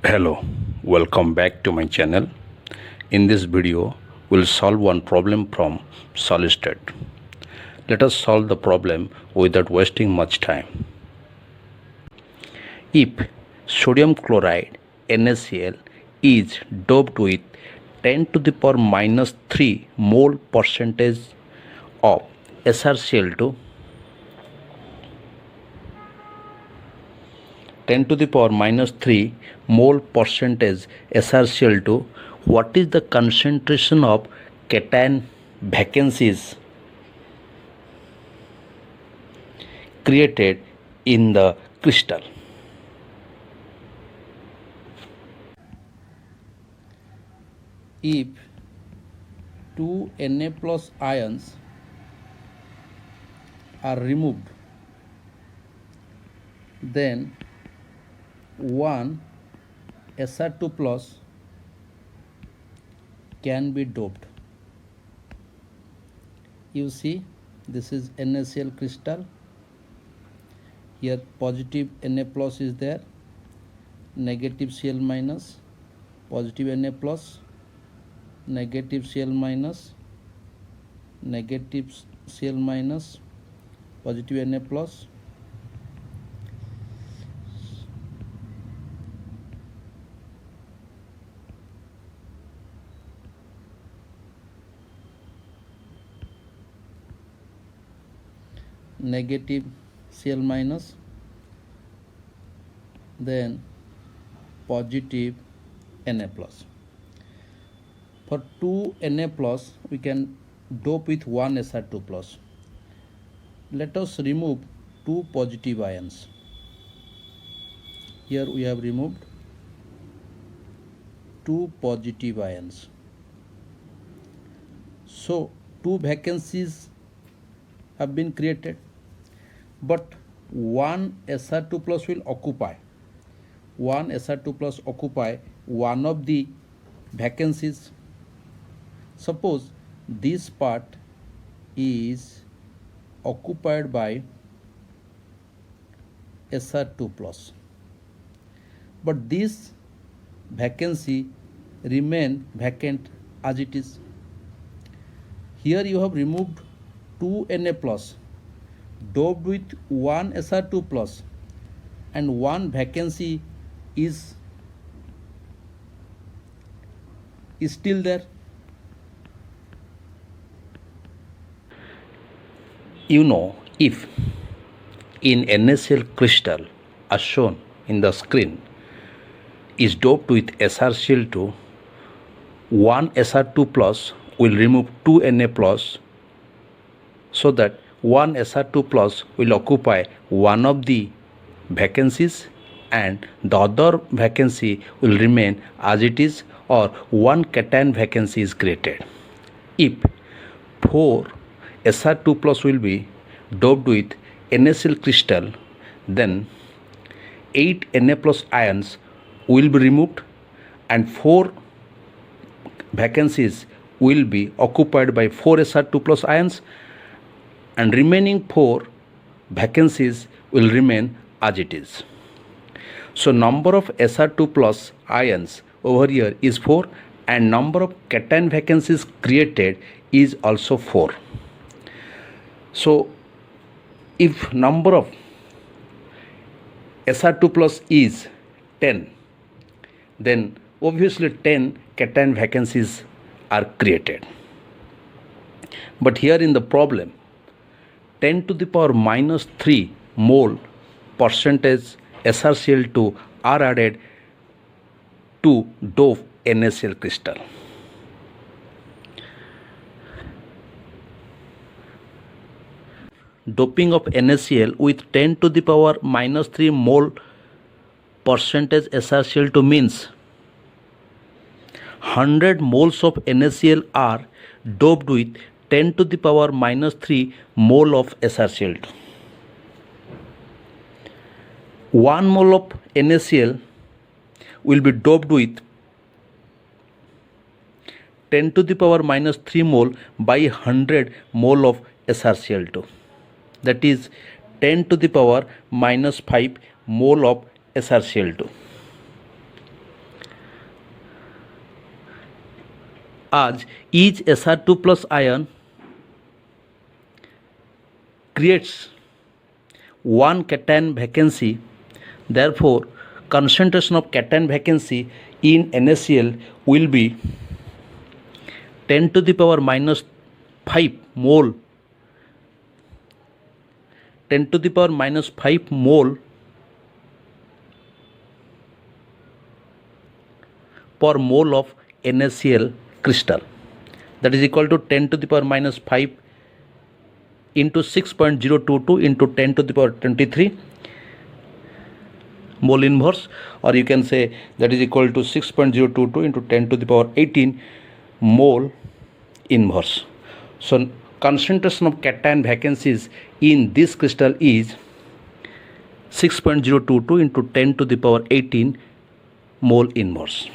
Hello, welcome back to my channel. In this video, we'll solve one problem from solid state. Let us solve the problem without wasting much time. If sodium chloride NaCl is doped with 10 to the power minus 3 mole percentage of SrCl2, 10 to the power minus 3 mole percentage SrCl2, what is the concentration of cation vacancies created in the crystal? If two Na plus ions are removed, then one Sr2 plus can be doped. You see, this is NaCl crystal. Here positive Na plus is there, negative Cl minus, positive Na plus, negative Cl minus, negative Cl minus, positive Na plus, negative Cl minus, then positive Na plus. For 2 Na plus, we can dope with 1 Sr2 plus. Let us remove 2 positive ions. Here we have removed 2 positive ions. So 2 vacancies have been created, but 1 Sr2 plus will occupy. 1 Sr2 plus occupy one of the vacancies. Suppose this part is occupied by Sr2 plus, but this vacancy remain vacant as it is. Here you have removed 2 Na plus doped with 1 Sr2 plus, and one vacancy is still there. You know, if in NaCl crystal as shown in the screen is doped with SrCl2, 1 Sr2 plus will remove 2 Na plus, so that 1 Sr2 plus will occupy one of the vacancies and the other vacancy will remain as it is, or one cation vacancy is created. If 4 Sr2 plus will be doped with NaCl crystal, then 8 Na plus ions will be removed and 4 vacancies will be occupied by 4 Sr2 plus ions, and remaining 4 vacancies will remain as it is. So number of Sr2 plus ions over here is 4, and number of cation vacancies created is also 4. So if number of Sr2 plus is 10, then obviously 10 cation vacancies are created. But here in the problem, 10 to the power minus 3 mole percentage SrCl2 are added to dope NaCl crystal. Doping of NaCl with 10 to the power minus 3 mole percentage SrCl2 means 100 moles of NaCl are doped with 10 to the power minus 3 mole of SrCl2. 1 mole of NaCl will be doped with 10 to the power minus 3 mole by 100 mole of SrCl2. That is 10 to the power minus 5 mole of SrCl2. as each Sr2 plus ion creates one cation vacancy, therefore concentration of cation vacancy in NaCl will be 10 to the power minus 5 mole 10 to the power minus 5 mole per mole of NaCl crystal, that is equal to 10 to the power minus 5 into 6.022 into 10 to the power 23 mole inverse, or you can say that is equal to 6.022 into 10 to the power 18 mole inverse. So concentration of cation vacancies in this crystal is 6.022 into 10 to the power 18 mole inverse.